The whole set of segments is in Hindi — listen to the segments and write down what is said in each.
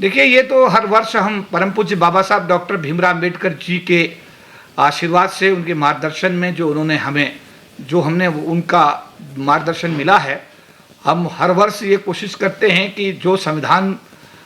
देखिए, ये तो हर वर्ष हम परम पूज्य बाबा साहब डॉक्टर भीमराव अम्बेडकर जी के आशीर्वाद से, उनके मार्गदर्शन में जो उन्होंने हमें, जो हमने उनका मार्गदर्शन मिला है, हम हर वर्ष ये कोशिश करते हैं कि जो संविधान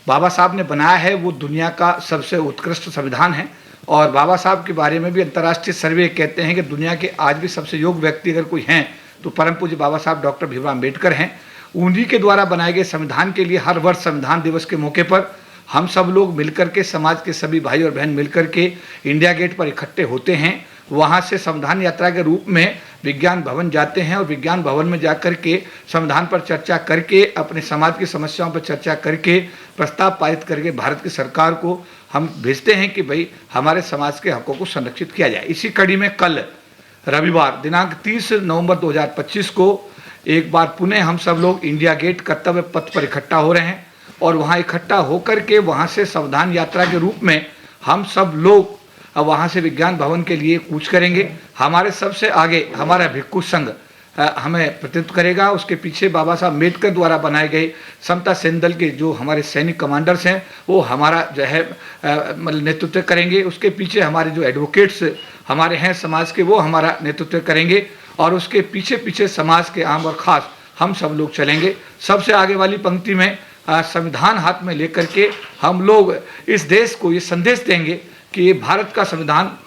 बाबा साहब ने बनाया है वो दुनिया का सबसे उत्कृष्ट संविधान है। और बाबा साहब के बारे में भी अंतर्राष्ट्रीय सर्वे कहते हैं कि दुनिया के आज भी सबसे योग्य व्यक्ति अगर कोई हैं तो परम पूज्य बाबा साहब डॉक्टर भीमराव अम्बेडकर हैं। उन्हीं के द्वारा बनाए गए संविधान के लिए हर वर्ष संविधान दिवस के मौके पर हम सब लोग मिलकर के, समाज के सभी भाई और बहन मिलकर के इंडिया गेट पर इकट्ठे होते हैं। वहाँ से संविधान यात्रा के रूप में विज्ञान भवन जाते हैं और विज्ञान भवन में जाकर के संविधान पर चर्चा करके, अपने समाज की समस्याओं पर चर्चा करके, प्रस्ताव पारित करके भारत की सरकार को हम भेजते हैं कि भाई हमारे समाज के हकों को संरक्षित किया जाए। इसी कड़ी में कल रविवार दिनांक 30 नवंबर 2025 को एक बार पुनः हम सब लोग इंडिया गेट कर्तव्य पथ पर इकट्ठा हो रहे हैं और वहाँ इकट्ठा होकर के वहाँ से संविधान यात्रा के रूप में हम सब लोग वहाँ से विज्ञान भवन के लिए कूच करेंगे। हमारे सबसे आगे हमारा भिक्खु संघ हमें प्रतिनिधित्व करेगा। उसके पीछे बाबा साहब अम्बेडकर द्वारा बनाए गए समता सेना दल के जो हमारे सैनिक कमांडर्स हैं वो हमारा जो है मतलब नेतृत्व करेंगे। उसके पीछे हमारे जो एडवोकेट्स हमारे हैं समाज के, वो हमारा नेतृत्व करेंगे और उसके पीछे पीछे समाज के आम और ख़ास हम सब लोग चलेंगे। सबसे आगे वाली पंक्ति में संविधान हाथ में लेकर के हम लोग इस देश को ये संदेश देंगे कि ये भारत का संविधान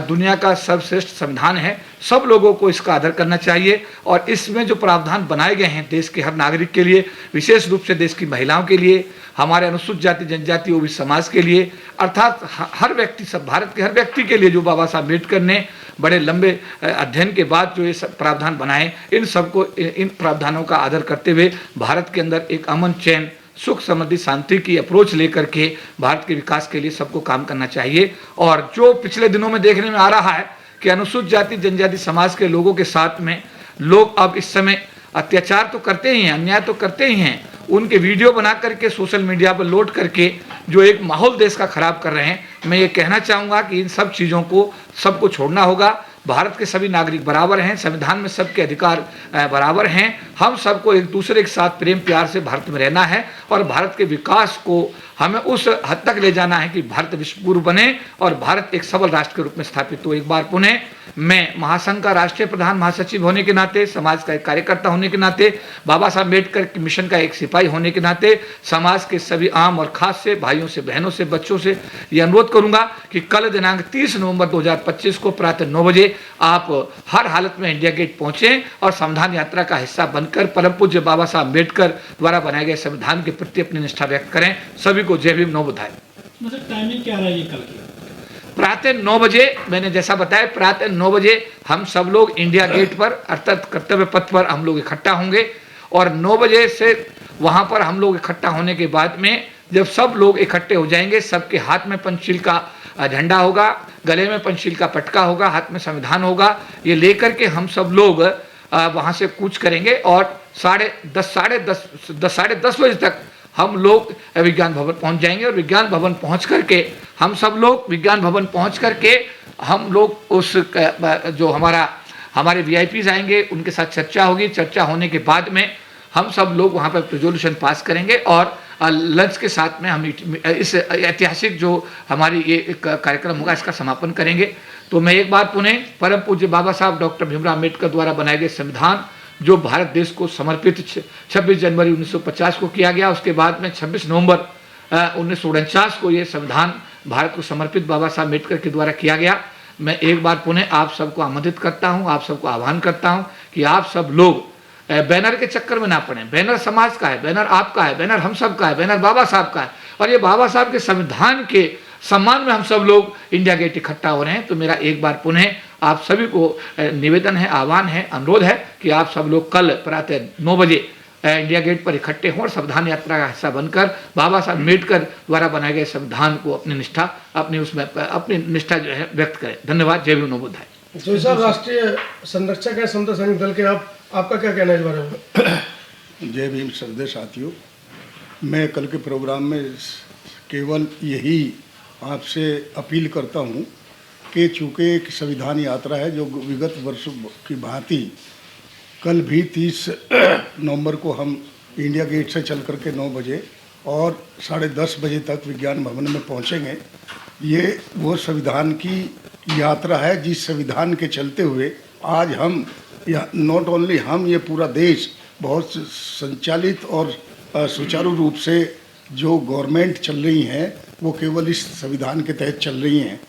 दुनिया का सर्वश्रेष्ठ संविधान है। सब लोगों को इसका आदर करना चाहिए और इसमें जो प्रावधान बनाए गए हैं देश के हर नागरिक के लिए, विशेष रूप से देश की महिलाओं के लिए, हमारे अनुसूचित जाति जनजाति ओबीसी समाज के लिए, अर्थात हर व्यक्ति, सब भारत के हर व्यक्ति के लिए जो बाबा साहब अम्बेडकर ने बड़े लंबे अध्ययन के बाद जो ये प्रावधान बनाए, इन सबको, इन प्रावधानों का आदर करते हुए भारत के अंदर एक अमन, चैन, सुख, समृद्धि, शांति की अप्रोच लेकर के भारत के विकास के लिए सबको काम करना चाहिए। और जो पिछले दिनों में देखने में आ रहा है कि अनुसूचित जाति जनजाति समाज के लोगों के साथ में लोग अब इस समय अत्याचार तो करते ही हैं, अन्याय तो करते ही हैं, उनके वीडियो बना करके सोशल मीडिया पर लोड करके जो एक माहौल देश का खराब कर रहे हैं, मैं ये कहना चाहूँगा कि इन सब चीज़ों को सबको छोड़ना होगा। भारत के सभी नागरिक बराबर हैं, संविधान में सबके अधिकार बराबर हैं। हम सबको एक दूसरे के साथ प्रेम प्यार से भारत में रहना है और भारत के विकास को हमें उस हद तक ले जाना है कि भारत विश्व गुरु बने और भारत एक सबल राष्ट्र के रूप में स्थापित हो। एक बार पुनः मैं महासंघ का राष्ट्रीय प्रधान महासचिव होने के नाते, समाज का एक कार्यकर्ता होने के नाते, बाबा साहब अम्बेडकर के मिशन का एक सिपाही होने के नाते समाज के सभी आम और खास से, भाइयों से, बहनों से, बच्चों से ये अनुरोध करूंगा कि कल दिनांक 30 नवंबर 2025 को प्रातः 9 बजे आप हर हालत में इंडिया गेट पहुंचें और संविधान यात्रा का हिस्सा बनकर परम पूज्य बाबा साहब अम्बेडकर द्वारा बनाए गए संविधान के प्रति अपनी निष्ठा व्यक्त करें। सभी को जय भीम, नमो बुद्धाय। मतलब टाइमिंग क्या रहा है ये कल की? प्रातः 9 बजे, मैंने जैसा बताया प्रातः 9 बजे हम सब लोग इंडिया गेट पर अर्थात कर्तव्य पथ पर हम लोग इकट्ठा होंगे और 9 बजे से वहां पर हम लोग इकट्ठा होने के बाद में जब सब लोग इकट्ठे हो जाएंगे, सबके हाथ में पंचशील का झंडा होगा, गले में पंचशील का पटका होगा, हाथ में संविधान होगा। ये लेकर के हम सब लोग वहां से कूच करेंगे और 10:30 बजे तक हम लोग विज्ञान भवन पहुंच जाएंगे और विज्ञान भवन पहुंच करके हम सब लोग विज्ञान भवन पहुंच करके हम लोग उस जो हमारे वीआईपीज आएंगे उनके साथ चर्चा होगी। चर्चा होने के बाद में हम सब लोग वहां पर रेजोल्यूशन पास करेंगे और लंच के साथ में हम इस ऐतिहासिक जो हमारी ये कार्यक्रम होगा इसका समापन करेंगे। तो मैं एक बार पुनः परम पूज्य बाबा साहब डॉक्टर भीमराव अम्बेडकर द्वारा बनाए गए संविधान जो भारत देश को समर्पित 26 जनवरी 1950 को किया गया, उसके बाद में 26 नवंबर 1949 को ये संविधान भारत को समर्पित बाबा साहब अम्बेडकर के द्वारा किया गया। मैं एक बार पुनः आप सबको आमंत्रित करता हूँ, आप सबको आह्वान करता हूँ कि आप सब लोग बैनर के चक्कर में ना पड़े। बैनर समाज का है, बैनर आपका है, बैनर हम सब का है, बैनर बाबा साहब का है और ये बाबा साहब के संविधान के सम्मान में हम सब लोग इंडिया गेट इकट्ठा हो रहे हैं। तो मेरा एक बार पुनः आप सभी को निवेदन है, आह्वान है, अनुरोध है कि आप सब लोग कल प्रातः 9 बजे इंडिया गेट पर इकट्ठे हों और संविधान यात्रा का हिस्सा बनकर बाबा साहब अम्बेडकर द्वारा बनाए गए संविधान को अपनी निष्ठा जो है व्यक्त करें। धन्यवाद। जय भीम, नमो बुद्धाय। जो सर राष्ट्रीय संरक्षक है समता सैनिक दल के, आपका क्या कहना है इस बारे में? जय भीम श्रद्धेय साथियों, मैं कल के प्रोग्राम में केवल यही आपसे अपील करता हूं कि चूँकि एक संविधान यात्रा है जो विगत वर्षों की भांति कल भी 30 नवंबर को हम इंडिया गेट से चल करके 9 बजे और 10:30 बजे तक विज्ञान भवन में पहुंचेंगे। ये वो संविधान की यात्रा है जिस संविधान के चलते हुए आज हम नॉट ओनली हम, ये पूरा देश बहुत संचालित और सुचारू रूप से जो गवर्नमेंट चल रही हैं वो केवल इस संविधान के तहत चल रही हैं।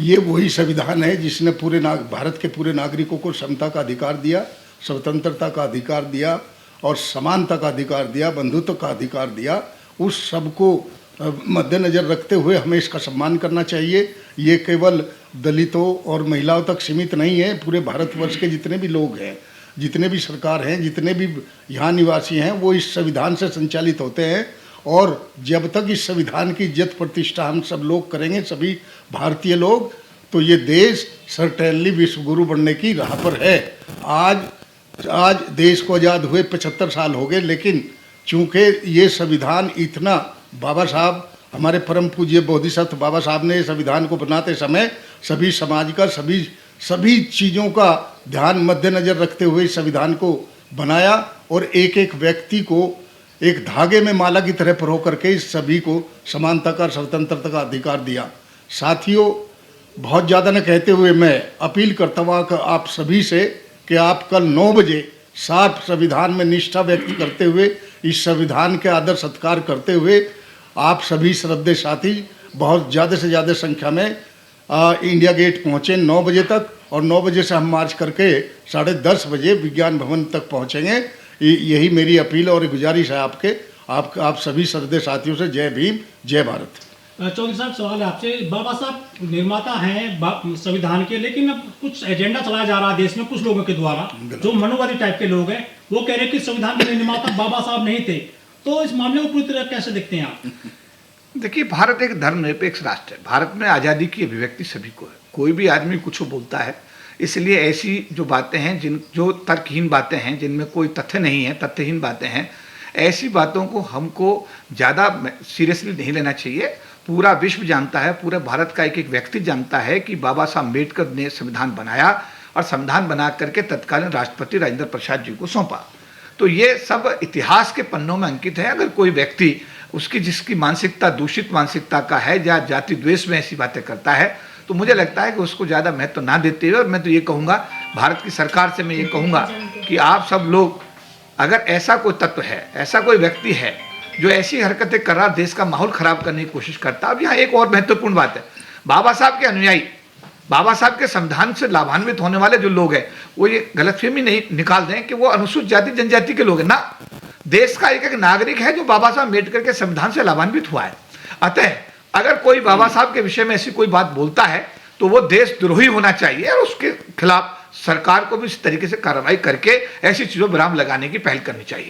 ये वही संविधान है जिसने भारत के पूरे नागरिकों को समता का अधिकार दिया, स्वतंत्रता का अधिकार दिया और समानता का अधिकार दिया, बंधुत्व का अधिकार दिया। उस सबको मद्देनज़र रखते हुए हमें इसका सम्मान करना चाहिए। ये केवल दलितों और महिलाओं तक सीमित नहीं है, पूरे भारतवर्ष के जितने भी लोग हैं, जितने भी सरकार हैं, जितने भी यहाँ निवासी हैं, वो इस संविधान से संचालित होते हैं। और जब तक इस संविधान की इज्जत प्रतिष्ठा हम सब लोग करेंगे, सभी भारतीय लोग, तो ये देश सर्टेनली विश्व गुरु बनने की राह पर है। आज देश को आज़ाद हुए 75 साल हो गए, लेकिन चूँकि ये संविधान इतना, बाबा साहब हमारे परम पूज्य बोधिसत्व बाबा साहब ने संविधान को बनाते समय सभी समाज का सभी चीज़ों का ध्यान मद्देनज़र रखते हुए इस संविधान को बनाया और एक एक व्यक्ति को एक धागे में माला की तरह परो करके इस सभी को समानता का, स्वतंत्रता का अधिकार दिया। साथियों, बहुत ज़्यादा न कहते हुए मैं अपील करता हूँ आप सभी से कि आप कल 9 बजे साफ संविधान में निष्ठा व्यक्त करते हुए, इस संविधान के आदर सत्कार करते हुए आप सभी श्रद्धेय साथी बहुत ज़्यादा से ज़्यादा संख्या में इंडिया गेट पहुँचें 9 बजे तक, और 9 बजे से हम मार्च करके 10:30 बजे विज्ञान भवन तक पहुँचेंगे। यही मेरी अपील और गुजारिश है आप सभी श्रद्धेय साथियों से। जय भीम, जय भारत। चौधरी साहब, सवाल है आपसे। बाबा साहब निर्माता हैं संविधान के, लेकिन अब कुछ एजेंडा चलाया जा रहा है देश में कुछ लोगों के द्वारा, जो मनोवादी टाइप के लोग हैं, वो कह रहे हैं कि संविधान के निर्माता बाबा साहब नहीं थे। तो इस मामले को पूरी तरह कैसे देखते हैं आप? देखिए, भारत एक धर्मनिरपेक्ष राष्ट्र है। भारत में आज़ादी की अभिव्यक्ति सभी को है, कोई भी आदमी कुछ बोलता है। इसलिए ऐसी जो बातें हैं, जो तर्कहीन बातें हैं, जिनमें कोई तथ्य नहीं है, तथ्यहीन बातें हैं, ऐसी बातों को हमको ज़्यादा सीरियसली नहीं लेना चाहिए। पूरा विश्व जानता है, पूरे भारत का एक एक व्यक्ति जानता है कि बाबा साहब अम्बेडकर ने संविधान बनाया और संविधान बना करके तत्कालीन राष्ट्रपति राजेंद्र प्रसाद जी को सौंपा। तो ये सब इतिहास के पन्नों में अंकित है। अगर कोई व्यक्ति जिसकी मानसिकता दूषित मानसिकता का है या जाति द्वेष में ऐसी बातें करता है, तो मुझे लगता है कि उसको ज़्यादा महत्व ना देते हुए, और मैं तो ये कहूँगा, भारत की सरकार से मैं ये कहूँगा कि आप सब लोग, अगर ऐसा कोई तत्व है, ऐसा कोई व्यक्ति है जो ऐसी हरकतें कर रहा, देश का माहौल खराब करने की कोशिश करता। अब यहाँ एक और महत्वपूर्ण बात है, बाबा साहब के अनुयायी, बाबा साहब के संविधान से लाभान्वित होने वाले जो लोग हैं, वो ये गलतफहमी नहीं निकाल दें कि वो अनुसूचित जाति जनजाति के लोग हैं ना। देश का एक एक नागरिक है जो बाबा साहब अम्बेडकर के संविधान से लाभान्वित हुआ है। अतः अगर कोई बाबा साहब के विषय में ऐसी कोई बात बोलता है तो वो देशद्रोही होना चाहिए, और उसके खिलाफ सरकार को भी इस तरीके से कार्रवाई करके ऐसी चीज़ों पर विराम लगाने की पहल करनी चाहिए।